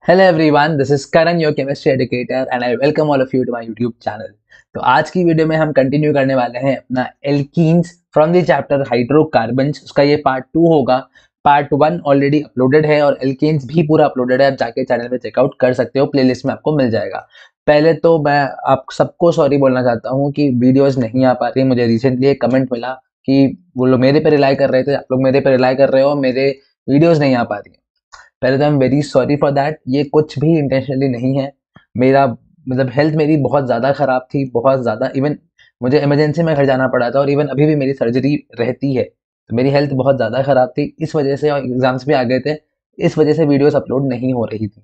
Hello everyone, this is Karan, your chemistry educator and I welcome all of you to my YouTube channel. तो आज की video में हम continue करने वाले हैं अपना alkenes from the chapter hydrocarbons. उसका ये पार्ट 2 होगा। पार्ट 1 ऑलरेडी अपलोडेड है और एल्कीन्स भी पूरा अपलोडेड है। आप जाके चैनल पे चेकआउट कर सकते हो, प्लेलिस्ट में आपको मिल जाएगा। पहले तो मैं आप सबको सॉरी बोलना चाहता हूँ कि वीडियोज नहीं आ पा रही। मुझे रिसेंटली एक कमेंट मिला कि वो लोग मेरे पे रिलाई कर रहे थे, आप लोग मेरे पे रिलाई कर रहे हो, मेरे वीडियोज नहीं आ पा रही। पहले तो I am very sorry for that. ये कुछ भी इंटेंशनली नहीं है। मेरा मतलब हेल्थ मेरी बहुत ज़्यादा ख़राब थी, बहुत ज़्यादा। इवन मुझे इमरजेंसी में घर जाना पड़ा था और इवन अभी भी मेरी सर्जरी रहती है। तो मेरी हेल्थ बहुत ज़्यादा ख़राब थी इस वजह से, और एग्ज़ाम्स भी आ गए थे, इस वजह से वीडियोस अपलोड नहीं हो रही थी।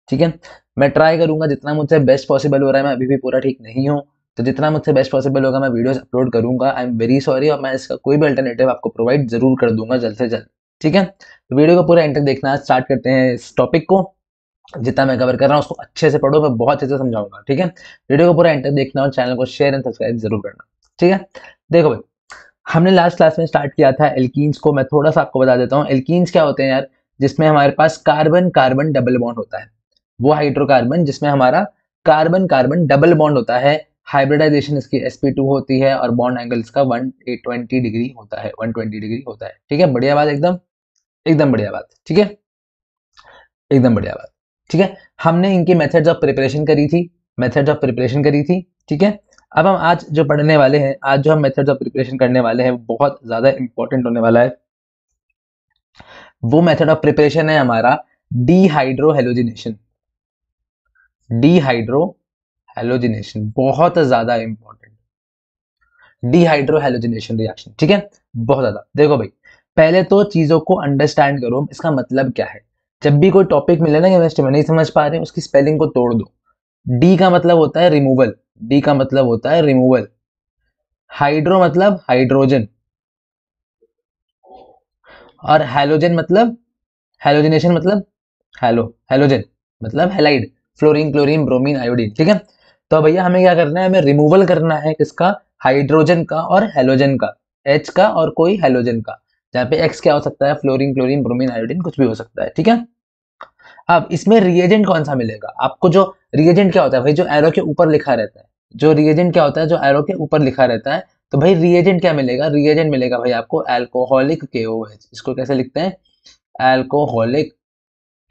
ठीक है, मैं ट्राई करूंगा जितना मुझसे बेस्ट पॉसिबल हो रहा है। मैं अभी भी पूरा ठीक नहीं हूँ, तो जितना मुझसे बेस्ट पॉसिबल होगा मैं वीडियोस अपलोड करूंगा। आई एम वेरी सॉरी, और मैं इसका कोई भी अल्टरनेटिव आपको प्रोवाइड जरूर कर दूंगा जल्द से जल्द। ठीक है, तो वीडियो को पूरा एंड तक देखना। स्टार्ट करते हैं इस टॉपिक को। जितना मैं कवर कर रहा हूँ उसको अच्छे से पढ़ो, मैं बहुत अच्छे से समझाऊंगा। ठीक है, वीडियो को पूरा एंड तक देखना और चैनल को शेयर एंड सब्सक्राइब जरूर करना। ठीक है, देखो भाई, हमने लास्ट क्लास में स्टार्ट किया था एल्कीन्स को। मैं थोड़ा सा आपको बता देता हूँ एल्कीन्स क्या होते हैं यार। जिसमें हमारे पास कार्बन कार्बन डबल बॉन्ड होता है, वो हाइड्रोकार्बन जिसमें हमारा कार्बन कार्बन डबल बॉन्ड होता है। हाइब्रिडाइजेशन इसकी sp2 होती है और बॉन्ड एंगल इसका 120 डिग्री होता है, 120 डिग्री होता है। ठीक है, बढ़िया बात, एकदम एकदम बढ़िया बात। ठीक है, एकदम बढ़िया बात। ठीक है, हमने इनकी मेथड्स ऑफ प्रिपरेशन करी थी, मेथड्स ऑफ प्रिपरेशन करी थी। ठीक है, अब हम आज जो पढ़ने वाले हैं, आज जो हम मेथड्स ऑफ प्रिपरेशन करने वाले हैं, वो बहुत ज़्यादा इंपॉर्टेंट होने वाला है। वो मेथड ऑफ प्रिपरेशन है हमारा डीहाइड्रो हेलोजिनेशन। डीहाइड्रो हेलोजिनेशन बहुत ज़्यादा इंपॉर्टेंट। डीहाइड्रो हेलोजिनेशन रिएक्शन, ठीक है, बहुत ज़्यादा। देखो भाई, पहले तो चीज़ों को अंडरस्टैंड करो, इसका मतलब क्या है। जब भी कोई टॉपिक मिले ना केमिस्ट्री में नहीं समझ पा रहे, उसकी स्पेलिंग को तोड़ दो। डी का मतलब होता है रिमूवल, डी का मतलब होता है रिमूवल। हाइड्रो मतलब हाइड्रोजन, और हैलोजन मतलब, हैलोजिनेशन मतलब हैलो, हैलोजन मतलब halide, fluorine chlorine bromine iodine. ठीक है, तो भैया हमें क्या करना है, हमें रिमूवल करना है किसका, हाइड्रोजन का और हैलोजन का, एच का और कोई हैलोजन का। जहाँ पे एक्स क्या हो सकता है, फ्लोरीन क्लोरीन ब्रोमीन आयोडीन, कुछ भी हो सकता है। ठीक है, अब इसमें रिएजेंट कौन सा मिलेगा आपको। जो रिएजेंट क्या होता है भाई, जो एरो के ऊपर लिखा रहता है। जो रिएजेंट क्या होता है, जो एरो के ऊपर लिखा रहता है। तो भाई रिएजेंट क्या मिलेगा, रिएजेंट मिलेगा भाई आपको अल्कोहलिक KOH। इसको कैसे लिखते हैं, alcoholic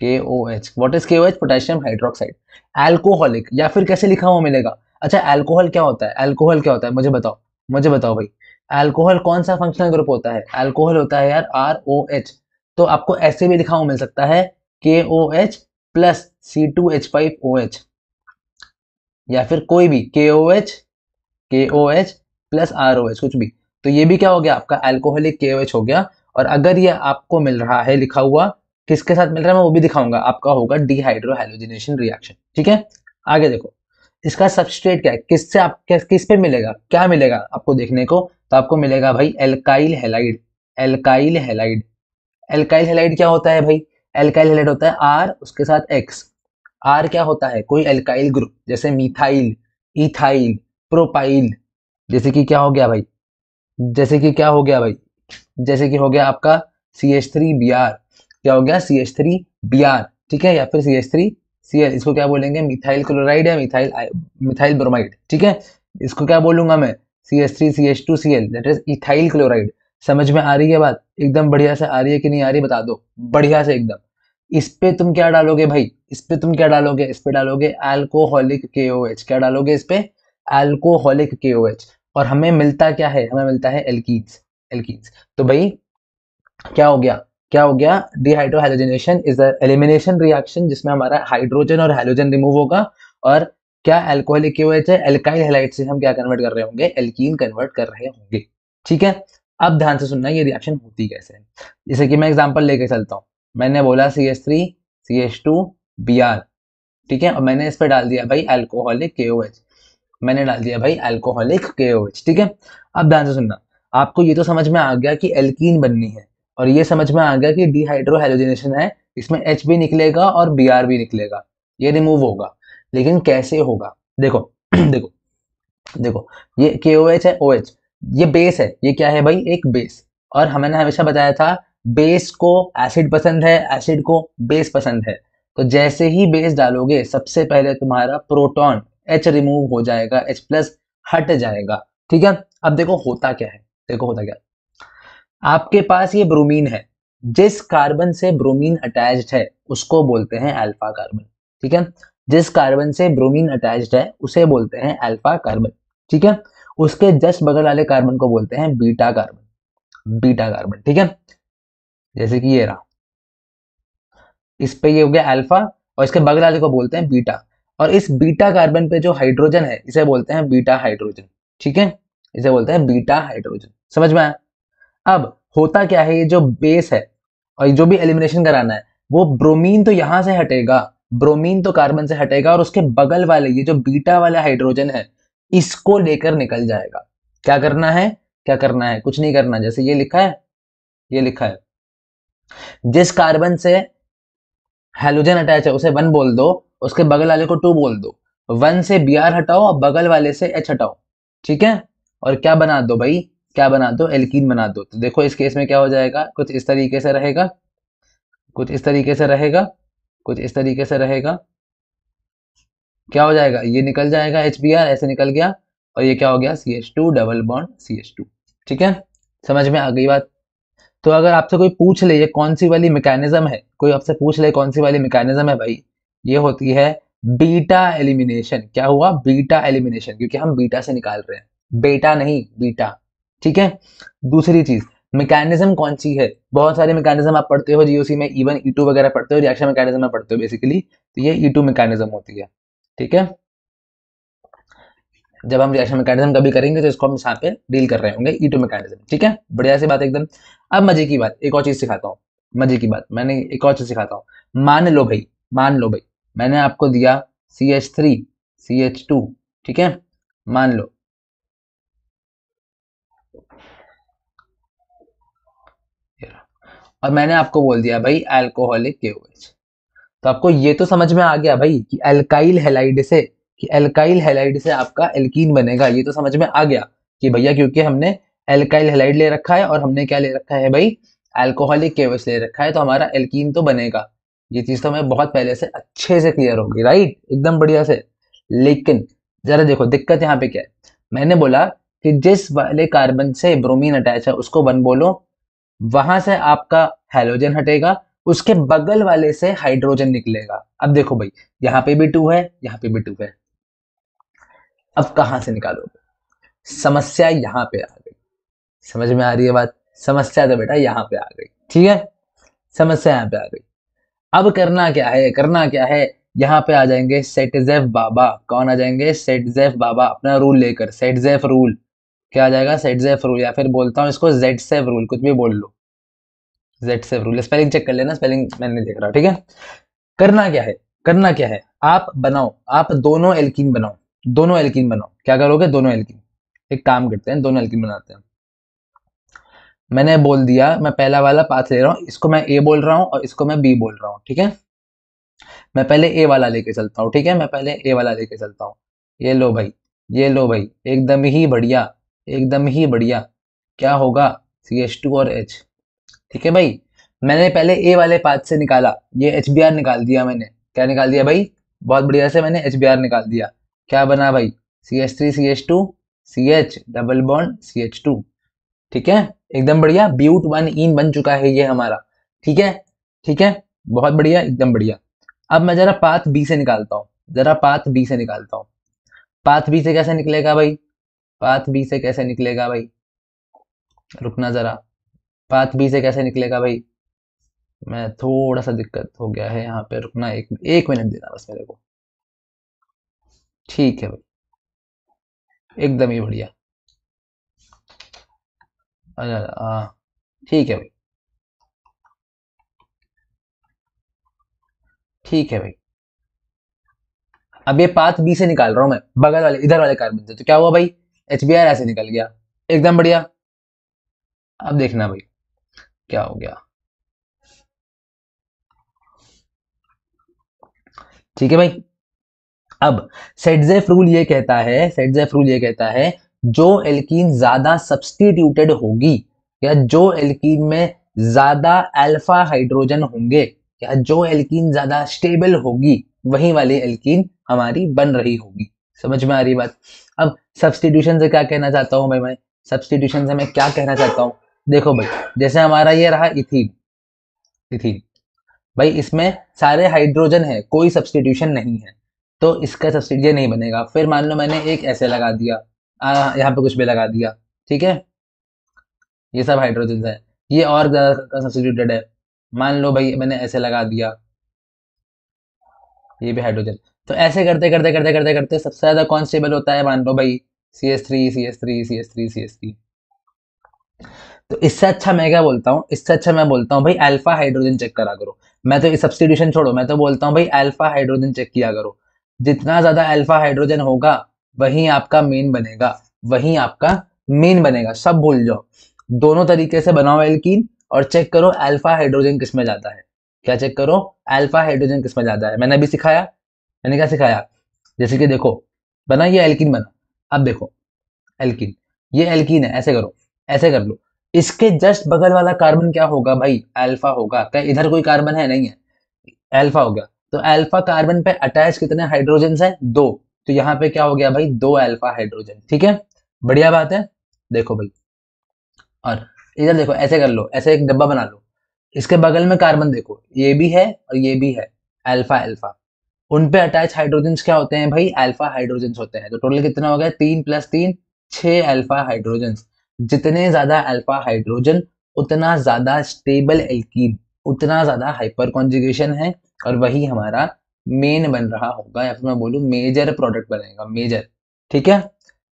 KOH। What is KOH, potassium hydroxide. Alcoholic, या फिर कैसे लिखा हुआ मिलेगा। अच्छा, अल्कोहल क्या होता है, अल्कोहल क्या होता है, मुझे बताओ, मुझे बताओ भाई। अल्कोहल कौन सा फंक्शनल ग्रुप होता है, अल्कोहल होता है यार ROH। तो आपको ऐसे भी लिखा हुआ मिल सकता है KOH प्लस C2H5OH, या फिर कोई भी KOH प्लस ROH, कुछ भी। तो ये भी क्या हो गया आपका, अल्कोहलिक KOH हो गया। और अगर ये आपको मिल रहा है लिखा हुआ, किसके साथ मिल रहा है मैं वो भी दिखाऊंगा, आपका होगा डिहाइड्रो हेलोजिनेशन रिएक्शन। ठीक है, आगे देखो, इसका सबस्ट्रेट क्या है, किससे आप किस पे मिलेगा, क्या मिलेगा आपको देखने को। तो आपको मिलेगा भाई alkyl halide, alkyl halide. Alkyl halide क्या होता है भाई, एल्काइल हेलाइड होता है आर, उसके साथ एक्स। आर क्या होता है, कोई एल्काइल ग्रुप, जैसे मिथाइल, इथाइल, प्रोपाइल। जैसे कि क्या हो गया भाई, जैसे कि क्या हो गया भाई, जैसे कि हो गया आपका CH3Br। क्या हो गया, CH3Br। ठीक है, या फिर CH3Cl। इसको क्या बोलेंगे, मिथाइल क्लोराइड या मिथाइल मिथाइल ब्रोमाइड। ठीक है, इसको क्या बोलूंगा मैं, CH3CH2Cl, that is ethyl chloride. समझ में आ रही है बात, एकदम बढ़िया से आ रही है कि नहीं आ रही, बता दो बढ़िया से एकदम। इस पे तुम क्या डालोगे भाई, इस पे तुम क्या डालोगे, इस पे डालोगे अल्कोहलिक KOH। क्या डालोगे इस पे, अल्कोहलिक KOH। और हमें मिलता क्या है, हमें मिलता है एल्कीन्स, एल्कीन्स। तो भाई क्या हो गया, क्या हो गया, dehydrohalogenation is the elimination reaction जिसमें हमारा हाइड्रोजन और हेलोजन रिमूव होगा। और क्या अल्कोहलिक KOH है, एल्काइल हैलाइड से हम क्या कन्वर्ट कर रहे होंगे, एल्कीन कन्वर्ट कर रहे होंगे। ठीक है, अब ध्यान से सुनना ये रिएक्शन होती कैसे है। जैसे कि मैं एग्जांपल लेके चलता हूँ। मैंने बोला CH3CH2Br। ठीक है, और मैंने इस पे डाल दिया भाई अल्कोहलिक KOH। मैंने डाल दिया भाई अल्कोहलिक KOH। ठीक है, अब ध्यान से सुनना। आपको ये तो समझ में आ गया कि एल्कीन बननी है, और ये समझ में आ गया कि डिहाइड्रो हेलोजिनेशन है, इसमें H भी निकलेगा और Br भी निकलेगा, ये रिमूव होगा। लेकिन कैसे होगा, देखो देखो देखो, ये KOH है OH, ये बेस है, ये क्या है भाई, एक बेस। और हमने हमेशा बताया था बेस को एसिड पसंद है, एसिड को बेस पसंद है। तो जैसे ही बेस डालोगे सबसे पहले तुम्हारा प्रोटॉन H रिमूव हो जाएगा, H प्लस हट जाएगा। ठीक है, अब देखो होता क्या है, देखो होता क्या है। आपके पास ये ब्रोमीन है, जिस कार्बन से ब्रोमीन अटैच्ड है उसको बोलते हैं अल्फा कार्बन। ठीक है, जिस कार्बन से ब्रोमीन अटैच्ड है उसे बोलते हैं अल्फा कार्बन। ठीक है, उसके जस्ट बगल वाले कार्बन को बोलते हैं बीटा कार्बन, बीटा कार्बन। ठीक है, जैसे कि ये रहा, इस पे ये हो गया अल्फा और इसके बगल वाले को बोलते हैं बीटा। और इस बीटा कार्बन पे जो हाइड्रोजन है इसे बोलते हैं बीटा हाइड्रोजन। ठीक है, इसे बोलते हैं बीटा हाइड्रोजन। समझ में आया? अब होता क्या है, ये जो बेस है और जो भी एलिमिनेशन कराना है वो ब्रोमीन तो यहां से हटेगा, ब्रोमीन तो कार्बन से हटेगा और उसके बगल वाले ये जो बीटा वाला हाइड्रोजन है इसको लेकर निकल जाएगा। क्या करना है, क्या करना है, कुछ नहीं करना। जैसे ये लिखा है, ये लिखा है जिस कार्बन से हेलोजन अटैच है उसे 1 बोल दो, उसके बगल वाले को 2 बोल दो। 1 से Br हटाओ और बगल वाले से H हटाओ। ठीक है, और क्या बना दो भाई, क्या बना दो, एल्कीन बना दो। तो देखो इस केस में क्या हो जाएगा, कुछ इस तरीके से रहेगा, कुछ इस तरीके से रहेगा, कुछ इस तरीके से रहेगा। क्या हो जाएगा, ये निकल जाएगा HBr, ऐसे निकल गया, और ये क्या हो गया, CH2 डबल बॉन्ड CH2। ठीक है, समझ में आ गई बात? तो अगर आपसे कोई पूछ ले ये कौन सी वाली मैकेनिज्म है, कोई आपसे पूछ ले कौन सी वाली मैकेनिज्म है भाई, ये होती है बीटा एलिमिनेशन। क्या हुआ, बीटा एलिमिनेशन, क्योंकि हम बीटा से निकाल रहे हैं, बेटा नहीं बीटा। ठीक है, दूसरी चीज मैकेनिज्म कौन सी है, बहुत सारे मैकेनिज्म आप पढ़ते हो जीओसी में, इवन E2 वगैरह पढ़ते हो, रिएक्शन मैकेनिज्म में पढ़ते हो बेसिकली, तो ये E2 मैकेनिज्म होती है। ठीक है, जब हम रिएक्शन मैकेनिज्म कभी करेंगे तो इसको हम यहाँ पे डील कर रहे होंगे E2 मैकेनिज्म। ठीक है, बढ़िया सी बात एकदम। अब मजे की बात, एक और चीज सिखाता हूँ, मजे की बात, मैंने एक और चीज सिखाता हूँ। मान लो भाई, मान लो भाई मैंने आपको दिया CH3 CH2। ठीक है, मान लो, और मैंने आपको बोल दिया भाई अल्कोहलिक KOH। तो आपको ये तो समझ में आ गया भाई कि अल्काइल हैलाइड से, कि अल्काइल हैलाइड से आपका एल्कीन बनेगा, ये तो समझ में आ गया कि भैया क्योंकि हमने अल्काइल हैलाइड ले रखा है और हमने क्या ले रखा है भाई, अल्कोहलिक KOH ले रखा है, तो हमारा एल्कीन तो बनेगा। ये चीज तो हमें बहुत पहले से अच्छे से क्लियर होगी, राइट, एकदम बढ़िया से। लेकिन जरा देखो दिक्कत यहाँ पे क्या है, मैंने बोला कि जिस वाले कार्बन से ब्रोमीन अटैच है उसको 1 बोलो, वहां से आपका हैलोजन हटेगा, उसके बगल वाले से हाइड्रोजन निकलेगा। अब देखो भाई, यहाँ पे भी 2 है, यहाँ पे भी 2 है, अब कहां से निकालोगे, समस्या यहाँ पे आ गई। समझ में आ रही है बात, समस्या तो बेटा यहाँ पे आ गई। ठीक है, समस्या यहाँ पे आ गई। अब करना क्या है, करना क्या है, यहाँ पे आ जाएंगे सेटजेफ बाबा। कौन आ जाएंगे, सेटजेफ बाबा, अपना रूल लेकर, सेटजेफ रूल। क्या आ जाएगा, सेटजेफ रूल, या फिर बोलता हूँ इसको जेडसेफ रूल, कुछ भी बोल लो, जेडसेफ रूल। स्पेलिंग चेक कर लेना, स्पेलिंग मैंने नहीं देख रहा। ठीक है, करना क्या है, करना क्या है, आप बनाओ, आप दोनों एल्कीन बनाओ, दोनों एल्कीन बनाओ। क्या करोगे, दोनों एल्कीन, एक काम करते हैं दोनों एल्कीन बनाते हैं। मैंने बोल दिया मैं पहला वाला पाथ ले रहा हूँ, इसको मैं ए बोल रहा हूँ और इसको मैं बी बोल रहा हूँ। ठीक है, मैं पहले ए वाला लेके चलता हूँ। ठीक है, मैं पहले ए वाला लेके चलता हूँ। ये लो भाई, ये लो भाई, एकदम ही बढ़िया, एकदम ही बढ़िया। क्या होगा, CH2 और H। ठीक है भाई, मैंने पहले ए वाले पाथ से निकाला, ये HBr निकाल दिया मैंने। क्या निकाल दिया भाई, बहुत बढ़िया से मैंने HBr निकाल दिया। क्या बना भाई, CH3 CH2 CH double bond CH2। ठीक है, एकदम बढ़िया, ब्यूट 1 इन बन चुका है ये हमारा। ठीक है, ठीक है, बहुत बढ़िया, एकदम बढ़िया। अब मैं जरा पाथ बी से निकालता हूँ, जरा पाथ बी से निकालता हूँ। पाथ बी से कैसे निकलेगा भाई, पाथ बी से कैसे निकलेगा भाई, रुकना जरा, पाथ बी से कैसे निकलेगा भाई, मैं थोड़ा सा दिक्कत हो गया है यहाँ पे, रुकना, एक मिनट देना बस मेरे को। ठीक है भाई, एकदम ही बढ़िया। अरे हाँ, ठीक है भाई, ठीक है भाई। अब ये पाथ बी से निकाल रहा हूं मैं, बगल वाले इधर वाले कार्बन से, तो क्या हुआ भाई, HBr ऐसे निकल गया, एकदम बढ़िया। अब देखना भाई क्या हो गया। ठीक है भाई, अब सेटजेफ रूल ये कहता है, सेटजेफ रूल ये कहता है जो एल्कीन ज्यादा सब्स्टिट्यूटेड होगी, या जो एल्कीन में ज्यादा अल्फा हाइड्रोजन होंगे, या जो एल्कीन ज्यादा स्टेबल होगी वही वाली एल्कीन हमारी बन रही होगी। समझ में आ रही बात? अब सब्स्टिट्यूशन से क्या कहना चाहता हूँ भाई मैं, सब्स्टिट्यूशन से मैं क्या कहना चाहता हूँ, देखो भाई जैसे हमारा ये रहा इथीन, इथीन भाई इसमें सारे हाइड्रोजन है, कोई सब्स्टिट्यूशन नहीं है, तो इसका सब्स्टिट्यूशन नहीं बनेगा। फिर मान लो मैंने एक ऐसे लगा दिया, यहाँ पे कुछ भी लगा दिया, ठीक है, ये सब हाइड्रोजन है, ये और ज्यादा सब्स्टिट्यूटेड है, मान लो भाई मैंने ऐसे लगा दिया, ये भी हाइड्रोजन। तो ऐसे करते करते करते करते करते सबसे ज्यादा कौन स्टेबल होता है, मान लो भाई CH3 CH3 CH3 CH3। तो इससे अच्छा मैं क्या बोलता हूँ, इससे अच्छा मैं बोलता हूँ भाई अल्फा हाइड्रोजन चेक करा करो। मैं तो ये सब्स्टिट्यूशन छोड़ो, मैं तो बोलता हूँ भाई अल्फा हाइड्रोजन चेक किया करो। जितना ज्यादा अल्फा हाइड्रोजन होगा वही आपका मेन बनेगा, वही आपका मेन बनेगा, सब भूल जाओ। दोनों तरीके से बनाओ एल्कीन और चेक करो अल्फा हाइड्रोजन किस में ज्यादा है। क्या चेक करो, अल्फा हाइड्रोजन किस में ज्यादा है। मैंने अभी सिखाया, मैंने क्या सिखाया, जैसे कि देखो बना ये एल्कीन बना, अब देखो एल्कीन, ये एल्कीन है, ऐसे करो, ऐसे कर लो, इसके जस्ट बगल वाला कार्बन क्या होगा भाई, अल्फा होगा। क्या इधर कोई कार्बन है, नहीं है, अल्फा हो गया। तो अल्फा कार्बन पे अटैच कितने हाइड्रोजन है, दो, तो यहाँ पे क्या हो गया भाई, दो अल्फा हाइड्रोजन, ठीक है, बढ़िया बात है। देखो भाई, और इधर देखो, ऐसे कर लो, ऐसे एक डब्बा बना लो, इसके बगल में कार्बन देखो, ये भी है और ये भी है, अल्फा अल्फा, उन पे अटैच हाइड्रोजन क्या होते हैं भाई, अल्फा हाइड्रोजन होते हैं। तो टोटल कितना हो गया, 3 + 3 6 अल्फा हाइड्रोजन। जितने ज्यादा अल्फा हाइड्रोजन उतना ज्यादा स्टेबल एल्कीन, उतना ज्यादा हाइपर कॉन्जुगेशन है, और वही हमारा मेन बन रहा होगा, या फिर मैं बोलूँ मेजर प्रोडक्ट बनेगा, मेजर, ठीक है।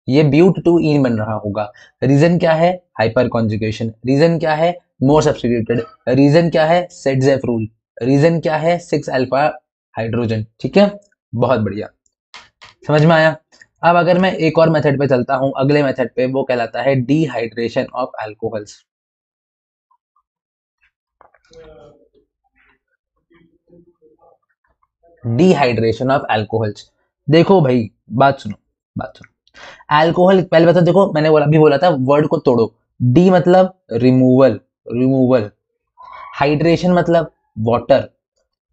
ये ब्यूट टू ईन बन रहा होगा। रीजन क्या है, हाइपर कॉन्जुगेशन। रीजन क्या है, मोर सब्स्टिट्यूटेड। रीजन क्या है, सेटजेफ रूल। रीजन क्या है, 6 अल्फा हाइड्रोजन, ठीक है, बहुत बढ़िया, समझ में आया। अब अगर मैं एक और मेथड पे चलता हूं, अगले मेथड पे, वो कहलाता है dehydration of alcohols. Dehydration of alcohols, देखो भाई बात सुनो, बात सुनो। अल्कोहल पहले बता, देखो मैंने बोला, अभी बोला था वर्ड को तोड़ो। डी मतलब रिमूवल, रिमूवल। हाइड्रेशन मतलब वाटर,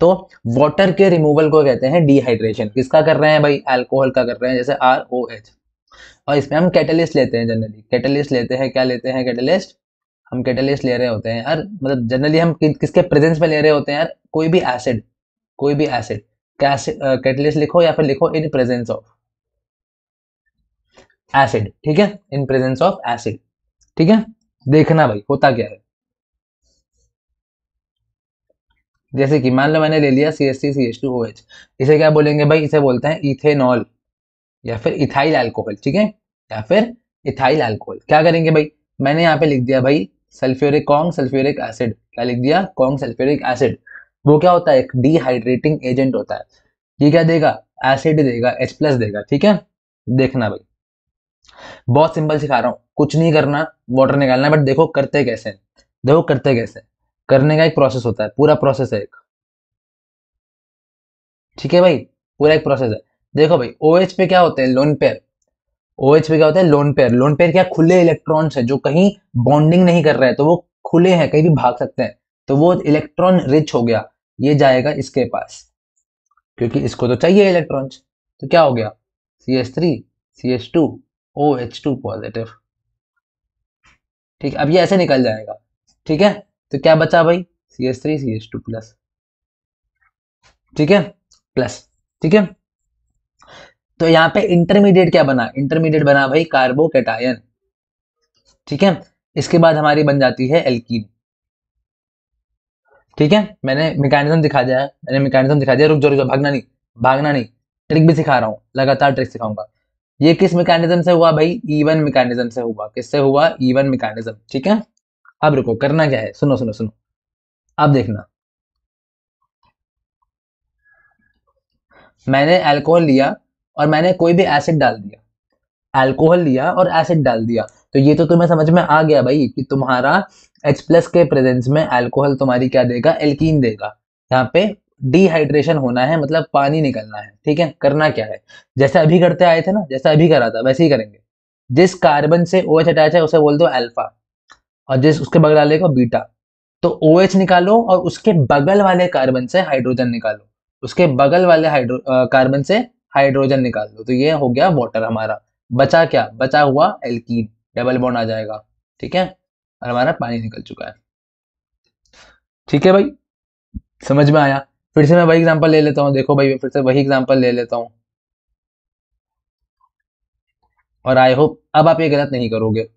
तो वाटर के रिमूवल को कहते हैं डिहाइड्रेशन। किसका कर रहे हैं भाई, अल्कोहल का कर रहे हैं, जैसे ROH। और इसमें हम कैटलिस्ट लेते हैं, जनरली कैटलिस्ट लेते हैं, क्या लेते हैं, कैटलिस्ट। हम कैटलिस्ट ले रहे होते हैं यार, मतलब जनरली हम किसके प्रेजेंस में ले रहे होते हैं यार, कोई भी एसिड, कोई भी एसिड, कैटलिस्ट लिखो या फिर लिखो इन प्रेजेंस ऑफ एसिड, ठीक है, इन प्रेजेंस ऑफ एसिड, ठीक है। देखना भाई होता क्या है, जैसे कि मान लो मैंने ले लिया CH3CH2OH, इसे क्या बोलेंगे भाई, इसे बोलते हैं इथेनॉल, या फिर इथाइल अल्कोहल, ठीक है, या फिर इथाइल अल्कोहल। क्या करेंगे भाई, मैंने यहाँ पे लिख दिया भाई सल्फ्यूरिक, कॉन्ग सल्फ्यूरिक एसिड, क्या लिख दिया, कॉन्ग सल्फ्यूरिक एसिड। वो क्या होता है, एक डिहाइड्रेटिंग एजेंट होता है। ये क्या देगा, एसिड देगा, H+ देगा, ठीक है। देखना भाई, बहुत सिंपल सिखा रहा हूँ, कुछ नहीं करना, वाटर निकालना है, बट देखो करते कैसे हैं। देखो करते कैसे हैं। करने का एक प्रोसेस होता है, पूरा प्रोसेस है एक, ठीक है भाई, पूरा एक प्रोसेस है। देखो भाई OH पे क्या होते हैं, लोन पेयर। OH पे क्या होता है, लोन पेयर। लोन पेयर क्या, खुले इलेक्ट्रॉन्स है जो कहीं बॉन्डिंग नहीं कर रहे हैं, तो वो खुले हैं, कहीं भी भाग सकते हैं, तो वो इलेक्ट्रॉन रिच हो गया, ये जाएगा इसके पास, क्योंकि इसको तो चाहिए इलेक्ट्रॉन्स। तो क्या हो गया, CH3 CH2 OH2 पॉजिटिव, ठीक है। अब ये ऐसे निकल जाएगा, ठीक है। तो क्या बचा भाई, CH3 CH2 प्लस, ठीक है, प्लस, ठीक है। तो यहाँ पे इंटरमीडिएट क्या बना, इंटरमीडिएट बना भाई कार्बोकेटायन, ठीक है। इसके बाद हमारी बन जाती है एल्कीन, ठीक है। मैंने मैकेनिज्म दिखा दिया है, मैंने मैकेनिज्म दिखा दिया, रुक जाओ रुक जाओ, भागना नहीं, भागना नहीं, ट्रिक भी सिखा रहा हूँ, लगातार ट्रिक सिखाऊंगा। ये किस मैकेनिज्म से हुआ भाई, E1 मैकेनिज्म से हुआ। किससे हुआ, E1 मैकेनिज्म, ठीक है। अब रुको, करना क्या है, सुनो सुनो सुनो, अब देखना, मैंने अल्कोहल लिया और मैंने कोई भी एसिड डाल दिया, अल्कोहल लिया और एसिड डाल दिया, तो ये तो तुम्हें समझ में आ गया भाई कि तुम्हारा H+ के प्रेजेंस में अल्कोहल तुम्हारी क्या देगा, एल्कीन देगा। यहाँ पे डिहाइड्रेशन होना है, मतलब पानी निकलना है, ठीक है। करना क्या है, जैसे अभी करते आए थे ना, जैसा अभी करा था वैसे ही करेंगे। जिस कार्बन से OH अटैच है उसे बोल दो अल्फा, और जिस उसके बगल वाले को बीटा, तो OH निकालो और उसके बगल वाले कार्बन से हाइड्रोजन निकालो, उसके बगल वाले कार्बन से हाइड्रोजन निकाल दो, तो ये हो गया वाटर हमारा। बचा क्या? बचा हुआ एल्कीन, डबल बॉन्ड आ जाएगा, ठीक है, और हमारा पानी निकल चुका है। ठीक है भाई, समझ में आया? फिर से मैं वही एग्जांपल ले लेता हूँ, देखो भाई फिर से वही एग्जांपल ले लेता हूँ, और आई होप अब आप ये गलत नहीं करोगे,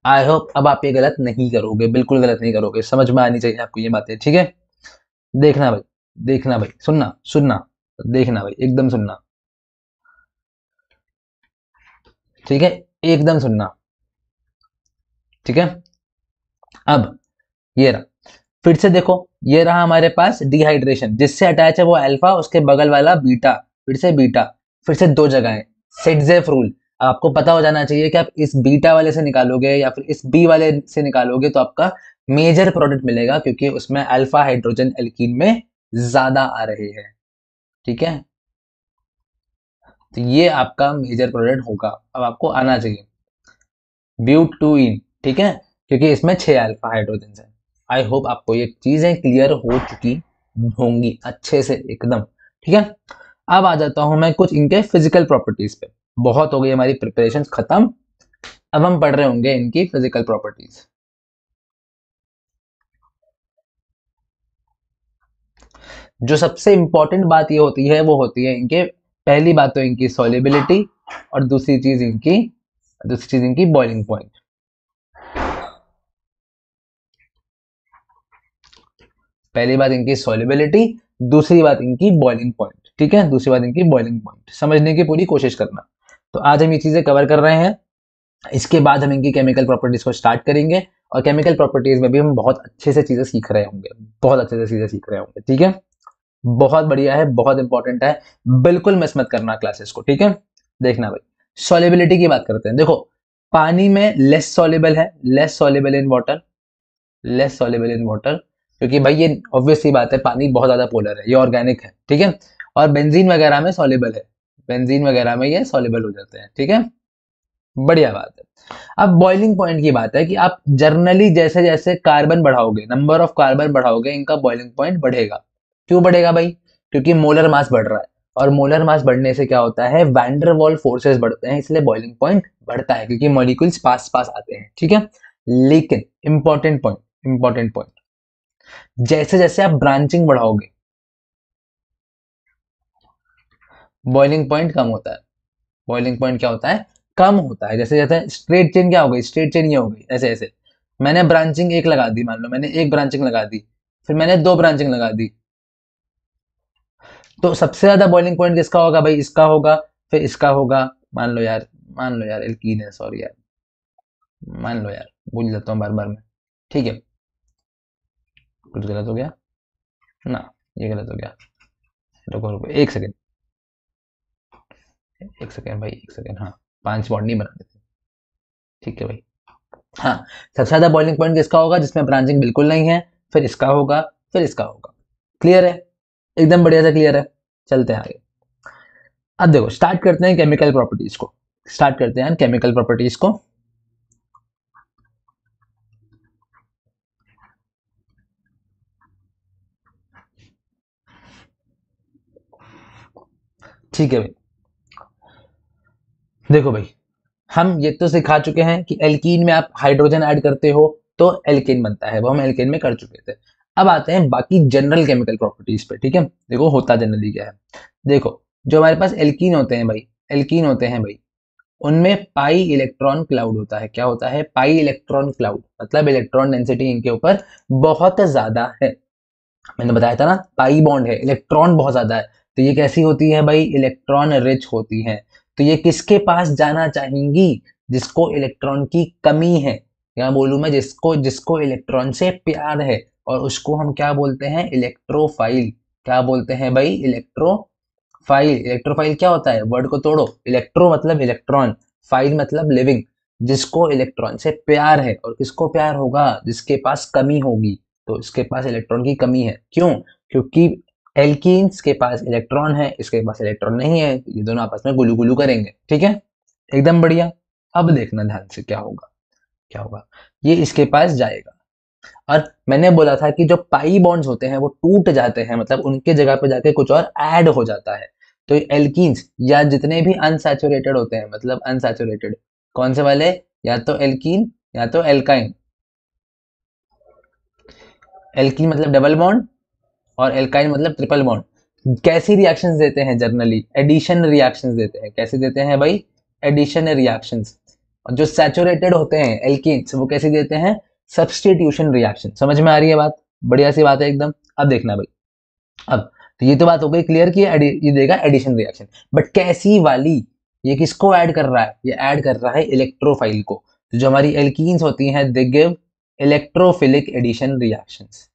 आई होप अब आप ये गलत नहीं करोगे, बिल्कुल गलत नहीं करोगे, समझ में आनी चाहिए आपको ये बातें, ठीक है। देखना भाई, देखना भाई, सुनना सुनना, देखना भाई, एकदम सुनना, ठीक है, एकदम सुनना, ठीक है। अब ये रहा, फिर से देखो, ये रहा हमारे पास डिहाइड्रेशन, जिससे अटैच है वो अल्फा, उसके बगल वाला बीटा, फिर से बीटा, फिर से दो जगह है, सेटजेफ रूल। आपको पता हो जाना चाहिए कि आप इस बीटा वाले से निकालोगे या फिर इस बी वाले से निकालोगे तो आपका मेजर प्रोडक्ट मिलेगा, क्योंकि उसमें अल्फा हाइड्रोजन एल्कीन में ज्यादा आ रहे हैं, ठीक है। तो ये आपका मेजर प्रोडक्ट होगा, अब आपको आना चाहिए ब्यूटूइन, ठीक है, क्योंकि इसमें 6 अल्फा हाइड्रोजन है। आई होप आपको ये चीजें क्लियर हो चुकी होंगी अच्छे से एकदम, ठीक है। अब आ जाता हूं मैं कुछ इनके फिजिकल प्रॉपर्टीज पे। बहुत हो गई हमारी प्रिपरेशन खत्म, अब हम पढ़ रहे होंगे इनकी फिजिकल प्रॉपर्टीज। जो सबसे इंपॉर्टेंट बात ये होती है वो होती है इनके, पहली बात तो इनकी सॉल्युबिलिटी, और दूसरी चीज इनकी बॉइलिंग पॉइंट। पहली बात इनकी सॉल्युबिलिटी, दूसरी बात इनकी बॉइलिंग पॉइंट, ठीक है, दूसरी बात इनकी बॉइलिंग पॉइंट, समझने की पूरी कोशिश करना। तो आज हम ये चीजें कवर कर रहे हैं, इसके बाद हम इनकी केमिकल प्रॉपर्टीज को स्टार्ट करेंगे, और केमिकल प्रॉपर्टीज में भी हम बहुत अच्छे से चीजें सीख रहे होंगे, बहुत अच्छे से चीजें सीख रहे होंगे, ठीक है। बहुत बढ़िया है, बहुत इंपॉर्टेंट है, बिल्कुल मिस मत करना क्लासेस को, ठीक है। देखना भाई, सॉल्युबिलिटी की बात करते हैं। देखो, पानी में लेस सॉल्युबल है, less soluble in water, less soluble in water, क्योंकि भाई ये ऑब्वियस सी बात है, पानी बहुत ज्यादा पोलर है, ये ऑर्गेनिक है, ठीक है। और बेंजीन वगैरह में सॉल्युबल है, बेंजीन वगैरह में ये सॉल्युबल हो जाते हैं, ठीक है, बढ़िया बात है। अब बॉइलिंग पॉइंट की बात है कि आप जर्नली जैसे जैसे कार्बन बढ़ाओगे, नंबर ऑफ कार्बन बढ़ाओगे, इनका बॉइलिंग पॉइंट बढ़ेगा। क्यों बढ़ेगा भाई? क्योंकि मोलर मास बढ़ रहा है, और मोलर मास बढ़ने से क्या होता है, वैंडरवॉल फोर्सेस बढ़ते हैं, इसलिए बॉइलिंग पॉइंट बढ़ता है, क्योंकि मॉलिक्यूल्स पास पास आते हैं, ठीक है। लेकिन इंपॉर्टेंट पॉइंट, जैसे जैसे आप ब्रांचिंग बढ़ाओगे, बॉइलिंग पॉइंट कम होता है, बॉइलिंग पॉइंट क्या होता है, कम होता है। जैसे जैसे स्ट्रेट चेन क्या हो गई, स्ट्रेट चेन ये हो गई, ऐसे ऐसे मैंने ब्रांचिंग एक लगा दी, मान लो मैंने एक ब्रांचिंग लगा दी, फिर मैंने दो ब्रांचिंग लगा दी, तो सबसे ज्यादा बॉइलिंग पॉइंट किसका होगा भाई, इसका होगा, फिर इसका होगा, मान लो यार एल्कीन है, सॉरी यार, मान लो यार, भूल जाता हूँ बार बार में, ठीक है, कुछ गलत हो गया ना, ये गलत हो गया, रुको रुको एक सेकेंड, एक सेकेंड भाई, एक सेकेंड, हाँ, 5 बॉन्ड नहीं बनाने थे, ठीक है भाई। हाँ, सबसे ज्यादा बॉइलिंग पॉइंट किसका होगा, जिसमें ब्रांचिंग बिल्कुल नहीं है, फिर इसका होगा, फिर इसका होगा। क्लियर है? एकदम बढ़िया से क्लियर है। चलते हैं आगे। अब देखो, स्टार्ट करते हैं केमिकल प्रॉपर्टीज को, स्टार्ट करते हैं केमिकल प्रॉपर्टीज को। ठीक है भाई, देखो भाई, हम ये तो सिखा चुके हैं कि एल्कीन में आप हाइड्रोजन ऐड करते हो तो एल्केन बनता है, वो हम एल्केन में कर चुके थे। अब आते हैं बाकी जनरल केमिकल प्रॉपर्टीज पे, ठीक है। देखो होता जनरली क्या है, देखो जो हमारे पास एल्कीन होते हैं भाई, एल्कीन होते हैं भाई, उनमें पाई इलेक्ट्रॉन क्लाउड होता है। क्या होता है? पाई इलेक्ट्रॉन क्लाउड, मतलब इलेक्ट्रॉन डेंसिटी इनके ऊपर बहुत ज्यादा है। मैंने बताया था ना, पाई बॉन्ड है, इलेक्ट्रॉन बहुत ज्यादा है, तो ये कैसी होती है भाई, इलेक्ट्रॉन रिच होती है। तो ये किसके पास जाना चाहेंगी, जिसको इलेक्ट्रॉन की कमी है, या बोलूं मैं जिसको जिसको इलेक्ट्रॉन से प्यार है, और उसको हम क्या बोलते हैं, इलेक्ट्रोफाइल। क्या बोलते हैं भाई, इलेक्ट्रोफाइल। इलेक्ट्रोफाइल क्या होता है, वर्ड को तोड़ो, इलेक्ट्रो मतलब इलेक्ट्रॉन, फाइल मतलब लिविंग, जिसको इलेक्ट्रॉन से प्यार है। और किसको प्यार होगा, जिसके पास कमी होगी, तो इसके पास इलेक्ट्रॉन की कमी है। क्यों? क्योंकि एल्कीन्स के पास इलेक्ट्रॉन है, इसके पास इलेक्ट्रॉन नहीं है, तो ये दोनों आपस में गुलू गुलू करेंगे, ठीक है, एकदम बढ़िया। अब देखना ध्यान से क्या होगा, क्या होगा, ये इसके पास जाएगा। और मैंने बोला था कि जो पाई बॉन्ड्स होते हैं वो टूट जाते हैं, मतलब उनके जगह पे जाके कुछ और ऐड हो जाता है। तो एल्कीन्स या जितने भी अनसैचुरेटेड होते हैं, मतलब अनसैचुरेटेड कौन से वाले, या तो एल्कीन या तो एल्काइन। एल्कीन मतलब डबल बॉन्ड और एल्काइन मतलब ट्रिपल बॉन्ड। कैसी रिएक्शंस देते हैं जनरली, एडिशन रिएक्शंस देते हैं। कैसे देते हैं भाई, एडिशन रिएक्शंस। और जो सैचुरेटेड होते हैं एल्कीन्स वो कैसे देते हैं, सब्स्टिट्यूशन रिएक्शन। समझ में आ रही है बात, बढ़िया सी बात है एकदम। अब देखना भाई, अब तो ये तो बात हो गई क्लियर कि ये देगा एडिशन रिएक्शन, बट कैसी वाली, ये किसको ऐड कर रहा है, ये ऐड कर रहा है इलेक्ट्रोफाइल को। तो जो हमारी एल्कीन्स होती हैं they give electrophilic addition reactions.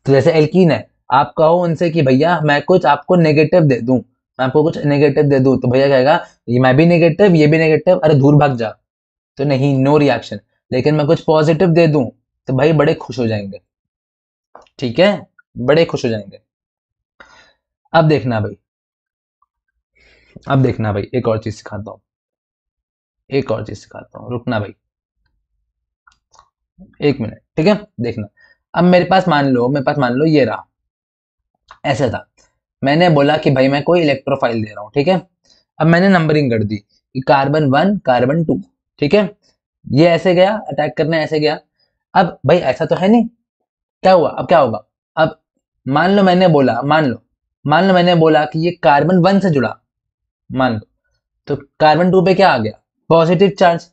तो जैसे एल्कीन है, आप कहो उनसे कि भैया मैं कुछ आपको नेगेटिव दे दूं, मैं आपको कुछ नेगेटिव दे दूं, तो भैया कहेगा ये मैं भी नेगेटिव ये भी नेगेटिव, अरे दूर भाग जा। तो नहीं, नो रिएक्शन। लेकिन मैं कुछ पॉजिटिव दे दूं तो भाई बड़े खुश हो जाएंगे। ठीक है, बड़े खुश हो जाएंगे। अब देखना भाई, अब देखना भाई, एक और चीज सिखाता हूँ, एक और चीज सिखाता हूँ, रुकना भाई, एक मिनट, ठीक है। देखना, अब मेरे पास मान लो ये रहा, ऐसा था। मैंने बोला कि भाई मैं कोई इलेक्ट्रोफाइल दे रहा हूँ, ठीक है। अब मैंने नंबरिंग कर दी कि कार्बन 1 कार्बन 2, ठीक है। ये ऐसे गया अटैक करने, ऐसे गया। अब भाई ऐसा तो है नहीं, क्या हुआ, अब क्या होगा। अब मान लो मैंने बोला, मान लो मैंने बोला कि ये कार्बन 1 से जुड़ा, मान लो, तो कार्बन 2 पे क्या आ गया, पॉजिटिव चार्ज।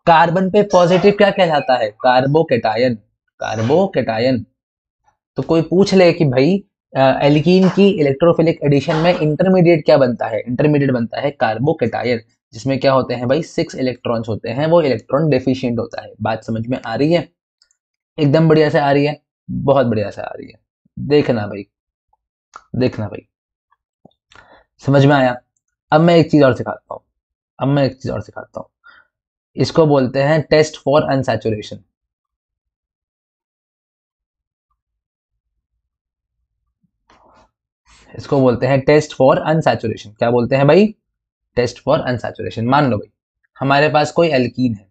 कार्बन पे पॉजिटिव क्या कहलाता है, कार्बोकेटायन, कार्बोकेटायन। तो कोई पूछ ले कि भाई एल्कीन की इलेक्ट्रोफिलिक एडिशन में इंटरमीडिएट क्या बनता है, इंटरमीडिएट बनता है कार्बोकेटायन, जिसमें क्या होते हैं भाई 6 इलेक्ट्रॉन्स होते हैं, वो इलेक्ट्रॉन डेफिशिएंट होता है। बात समझ में आ रही है, एकदम बढ़िया से आ रही है, बहुत बढ़िया से आ रही है। देखना भाई, देखना भाई, समझ में आया। अब मैं एक चीज और सिखाता हूँ, अब मैं एक चीज और सिखाता हूँ। इसको बोलते हैं टेस्ट फॉर अनसैचुरेशन। इसको बोलते हैं टेस्ट फॉर अनसैचुरेशन। क्या बोलते हैं भाई, टेस्ट फॉर अनसैचुरेशन। मान लो भाई हमारे पास कोई एल्कीन है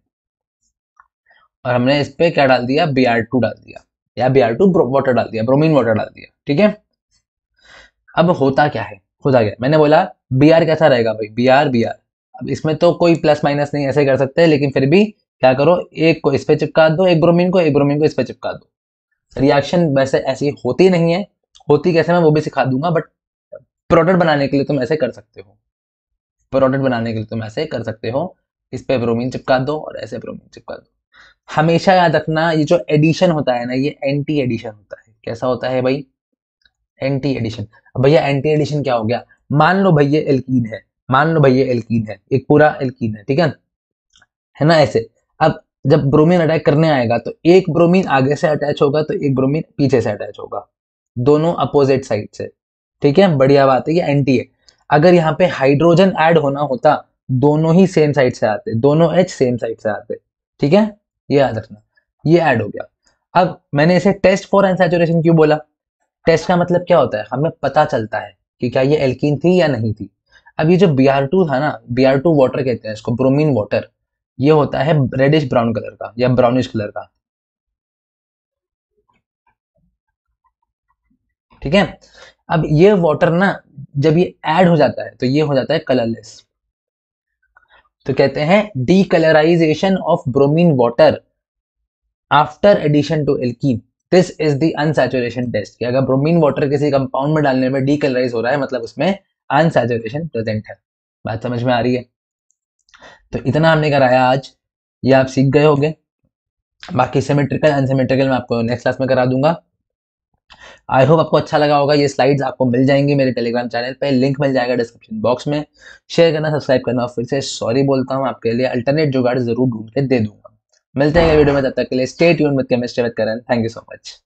और हमने इस पे क्या डाल दिया, Br2 डाल दिया, या Br2 वाटर डाल दिया, ब्रोमीन वाटर डाल दिया, ठीक है। अब होता क्या है, होता क्या, मैंने बोला Br कैसा रहेगा भाई, Br। अब इसमें तो कोई प्लस माइनस नहीं, ऐसे कर सकते हैं, लेकिन फिर भी क्या करो, एक को इस पे चिपका दो, एक ब्रोमीन को, एक ब्रोमीन को इस पे चिपका दो। रिएक्शन वैसे ऐसी होती नहीं है, होती कैसे मैं वो भी सिखा दूंगा, बट प्रोडक्ट बनाने के लिए तुम ऐसे कर सकते हो, प्रोडक्ट बनाने के लिए तुम ऐसे कर सकते हो। इस पे ब्रोमीन चिपका दो और ऐसे ब्रोमीन चिपका दो। हमेशा याद रखना, ये जो एडिशन होता है ना, ये एंटी एडिशन होता है। कैसा होता है भाई, एंटी एडिशन। अब भैया एंटी एडिशन क्या हो गया, मान लो भाई ये एल्कीन है, मान लो भाई ये एल्कीन है, एक पूरा एल्कीन है, ठीक है ना, ऐसे। अब जब ब्रोमीन अटैक करने आएगा तो एक ब्रोमीन आगे से अटैच होगा तो एक ब्रोमीन पीछे से अटैच होगा, दोनों अपोजिट साइड से। ठीक है, बढ़िया बात है, ये एंटी है। अगर यहाँ पे हाइड्रोजन ऐड होना होता, दोनों ही सेम साइड से आते, दोनों एच सेम साइड से आते। ठीक है, ये याद रखना, ये ऐड हो गया। अब मैंने इसे टेस्ट फॉर अनसैचुरेशन क्यों बोला, टेस्ट का मतलब क्या होता है, हमें पता चलता है कि क्या ये एल्कीन थी या नहीं थी। अब ये जो Br2 था ना, Br2 वाटर कहते हैं इसको, ब्रोमीन वाटर, ये होता है रेडिश ब्राउन कलर का या ब्राउनिश कलर का। ठीक है, अब ये वाटर ना, जब ये ऐड हो जाता है तो ये हो जाता है कलरलेस। तो कहते हैं decolourisation of bromine water after addition to alkene, this is the unsaturation test. कि अगर ब्रोमीन वाटर किसी कंपाउंड में डालने में डीकलराइज हो रहा है, मतलब उसमें अनसैचुरेशन प्रेजेंट है। बात समझ में आ रही है। तो इतना हमने कराया आज, ये आप सीख गए होंगे। बाकी सिमेट्रिकल अनसिमेट्रिकल मैं आपको नेक्स्ट क्लास में करा दूंगा। आई होप आपको अच्छा लगा होगा। ये स्लाइड्स आपको मिल जाएंगी मेरे टेलीग्राम चैनल पे, लिंक मिल जाएगा डिस्क्रिप्शन बॉक्स में। शेयर करना, सब्सक्राइब करना, और फिर से सॉरी बोलता हूँ, आपके लिए अल्टरनेट जुगाड़ जरूर ढूंढ के दे दूंगा। मिलते हैं अगले वीडियो में, तब तक के लिए stay tuned with chemistry with Karan. Thank you so much.